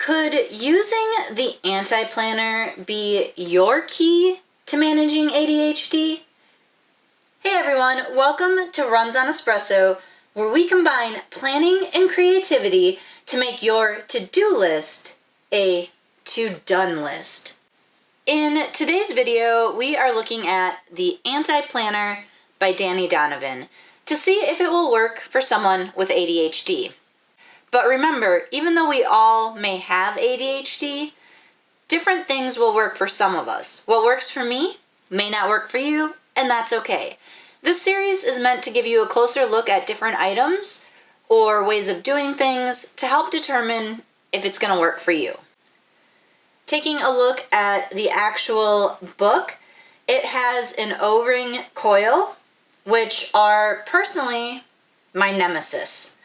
Could using the anti-planner be your key to managing ADHD? Hey everyone, welcome to Runs on Espresso, where we combine planning and creativity to make your to-do list a to-done list. In today's video, we are looking at the Anti-Planner by Dani Donovan to see if it will work for someone with ADHD. But remember, even though we all may have ADHD, different things will work for some of us. What works for me may not work for you, and that's okay. This series is meant to give you a closer look at different items or ways of doing things to help determine if it's going to work for you. Taking a look at the actual book, it has an O-ring coil, which are personally my nemesis.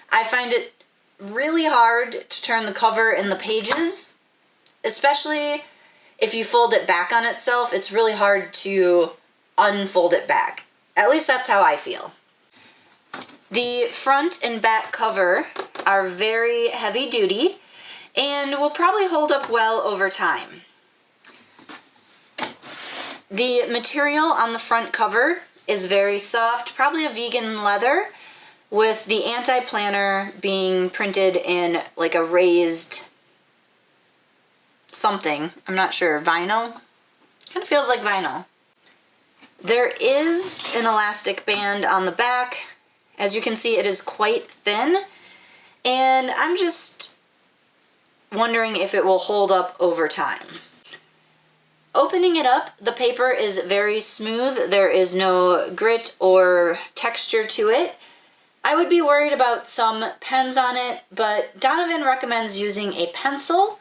I find it really hard to turn the cover in the pages, especially if you fold it back on itself. It's really hard to unfold it back. At least that's how I feel. The front and back cover are very heavy duty and will probably hold up well over time. The material on the front cover is very soft, probably a vegan leather, with the anti-planner being printed in like a raised something. I'm not sure. Vinyl? Kind of feels like vinyl. There is an elastic band on the back. As you can see, it is quite thin, and I'm just wondering if it will hold up over time. Opening it up, the paper is very smooth. There is no grit or texture to it. I would be worried about some pens on it, but Donovan recommends using a pencil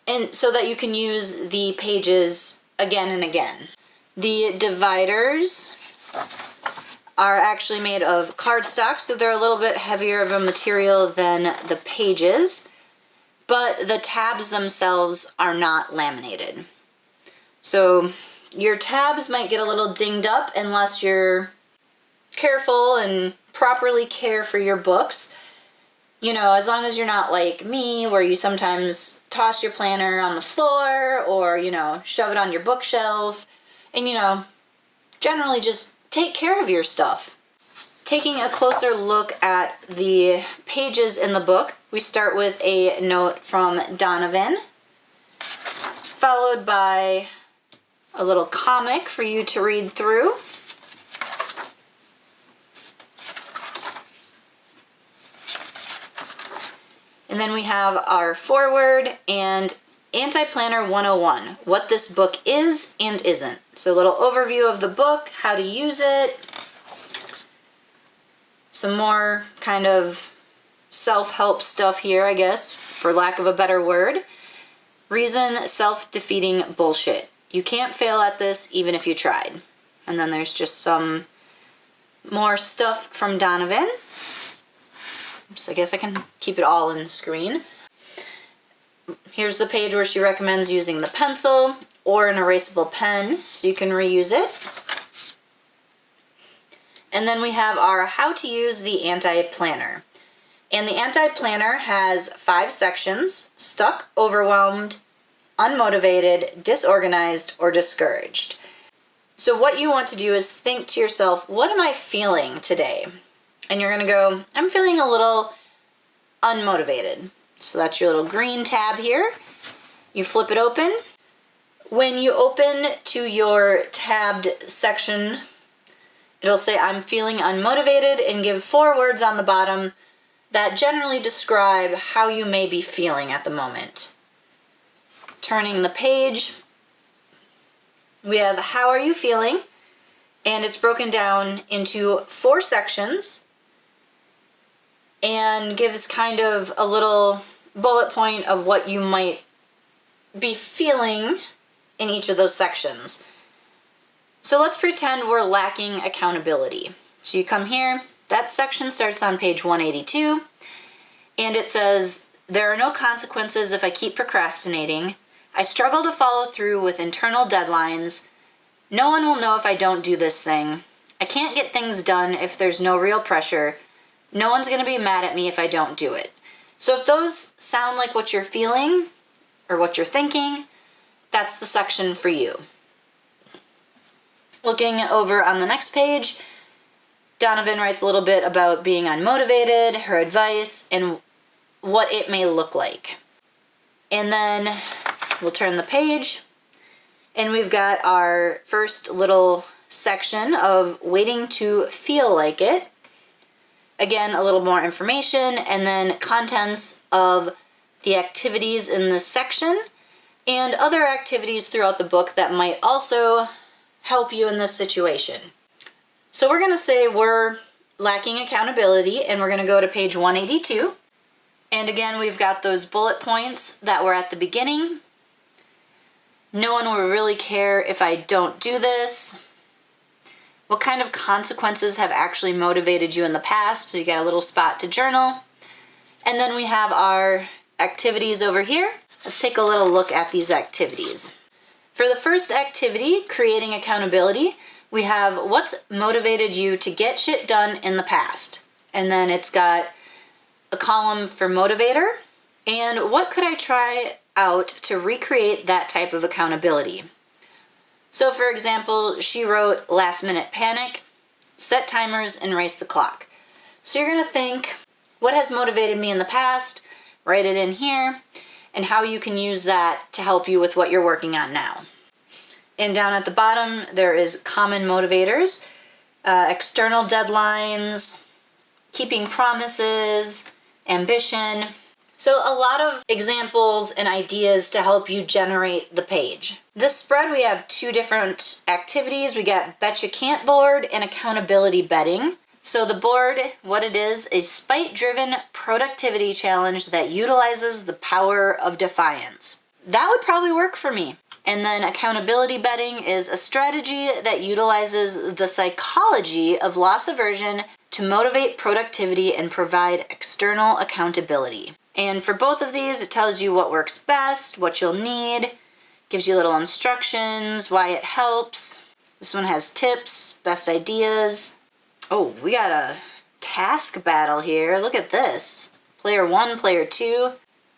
and so that you can use the pages again and again. The dividers are actually made of cardstock, so they're a little bit heavier of a material than the pages, but the tabs themselves are not laminated. So your tabs might get a little dinged up unless you're careful and properly care for your books. You know, as long as you're not like me, where you sometimes toss your planner on the floor or, shove it on your bookshelf, and, generally just take care of your stuff. Taking a closer look at the pages in the book, we start with a note from Donovan, followed by a little comic for you to read through. And then we have our foreword and Anti-Planner 101, what this book is and isn't. So a little overview of the book, how to use it, some more kind of self-help stuff here, I guess, for lack of a better word. Reason self-defeating bullshit. You can't fail at this even if you tried. And then there's just some more stuff from Donovan. So I guess I can keep it all in screen. Here's the page where she recommends using the pencil or an erasable pen so you can reuse it. And then we have our how to use the anti-planner. And the anti-planner has 5 sections: stuck, overwhelmed, unmotivated, disorganized, or discouraged. So what you want to do is think to yourself, what am I feeling today? And you're going to go, I'm feeling a little unmotivated. So that's your little green tab here. You flip it open. When you open to your tabbed section, it'll say, I'm feeling unmotivated, and give 4 words on the bottom that generally describe how you may be feeling at the moment. Turning the page, we have how are you feeling? And it's broken down into 4 sections and gives kind of a little bullet point of what you might be feeling in each of those sections. So let's pretend we're lacking accountability. So you come here, that section starts on page 182, and it says, there are no consequences if I keep procrastinating. I struggle to follow through with internal deadlines. No one will know if I don't do this thing. I can't get things done if there's no real pressure. No one's going to be mad at me if I don't do it. So if those sound like what you're feeling or what you're thinking, that's the section for you. Looking over on the next page, Donovan writes a little bit about being unmotivated, her advice, and what it may look like. And then we'll turn the page, and we've got our first little section of waiting to feel like it. Again, a little more information, and then contents of the activities in this section, and other activities throughout the book that might also help you in this situation. So we're going to say we're lacking accountability, and we're going to go to page 182. And again, we've got those bullet points that were at the beginning. No one will really care if I don't do this. What kind of consequences have actually motivated you in the past? So you got a little spot to journal. And then we have our activities over here. Let's take a little look at these activities. For the first activity, creating accountability, we have what's motivated you to get shit done in the past. And then it's got a column for motivator, and what could I try out to recreate that type of accountability. So for example, she wrote last minute panic, set timers, and race the clock. So you're going to think, what has motivated me in the past, write it in here, and how you can use that to help you with what you're working on now. And down at the bottom, there is common motivators, external deadlines, keeping promises, ambition. So a lot of examples and ideas to help you generate the page. This spread, we have two different activities. We got Bet You Can't board and accountability betting. So the board, what it is, a spite-driven productivity challenge that utilizes the power of defiance. That would probably work for me. And then accountability betting is a strategy that utilizes the psychology of loss aversion to motivate productivity and provide external accountability. And for both of these, it tells you what works best, what you'll need, gives you little instructions, why it helps. This one has tips, best ideas. Oh, we got a task battle here. Look at this. Player 1, player 2.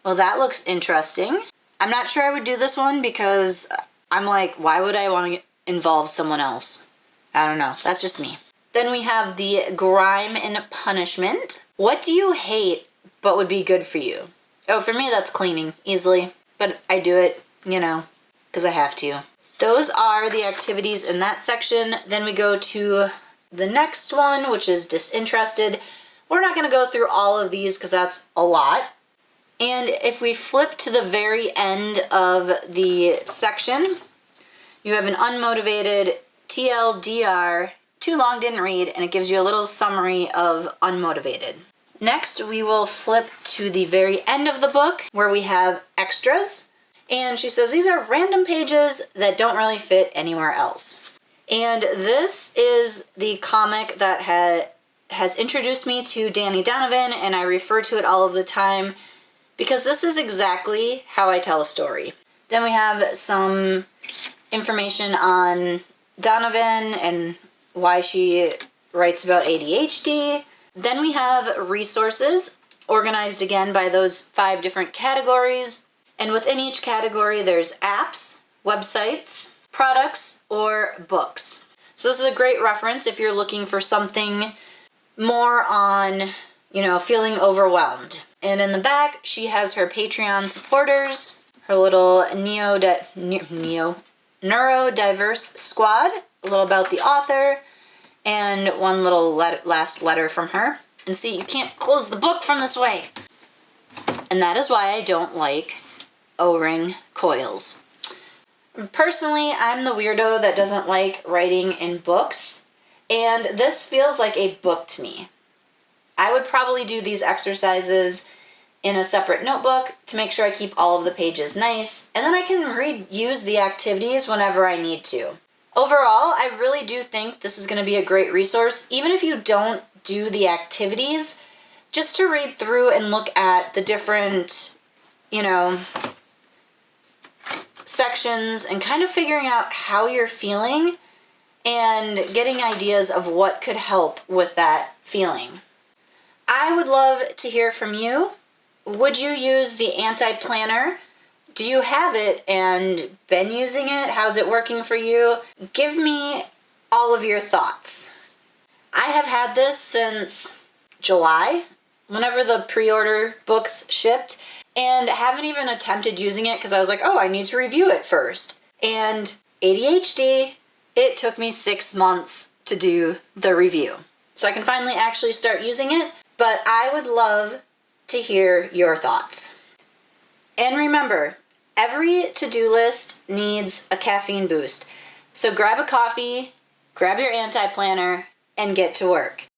Well, that looks interesting. I'm not sure I would do this one because I'm like, why would I want to involve someone else? I don't know. That's just me. Then we have the grime and punishment. What do you hate but would be good for you? Oh, for me, that's cleaning, easily. But I do it, because I have to. Those are the activities in that section. Then we go to the next one, which is disinterested. We're not going to go through all of these because that's a lot. And if we flip to the very end of the section, you have an unmotivated TLDR, too long, didn't read, and it gives you a little summary of unmotivated. Next, we will flip to the very end of the book where we have extras. And she says these are random pages that don't really fit anywhere else. And this is the comic that has introduced me to Dani Donovan, and I refer to it all of the time because this is exactly how I tell a story. Then we have some information on Donovan and why she writes about ADHD. Then we have resources organized again by those 5 different categories. And within each category, there's apps, websites, products, or books. So this is a great reference if you're looking for something more on, feeling overwhelmed. And in the back, she has her Patreon supporters, her little neurodiverse squad, a little about the author, and one little last letter from her. And see, you can't close the book from this way. And that is why I don't like O-ring coils. Personally, I'm the weirdo that doesn't like writing in books, and this feels like a book to me. I would probably do these exercises in a separate notebook to make sure I keep all of the pages nice, and then I can reuse the activities whenever I need to. Overall, I really do think this is going to be a great resource, even if you don't do the activities, just to read through and look at the different, sections and kind of figuring out how you're feeling and getting ideas of what could help with that feeling. I would love to hear from you. Would you use the anti-planner? Do you have it and been using it? How's it working for you? Give me all of your thoughts. I have had this since July, whenever the pre-order books shipped, and haven't even attempted using it because I was like, oh, I need to review it first. And ADHD, it took me 6 months to do the review. So I can finally actually start using it, but I would love to hear your thoughts. And remember, every to-do list needs a caffeine boost. So grab a coffee, grab your anti-planner, and get to work.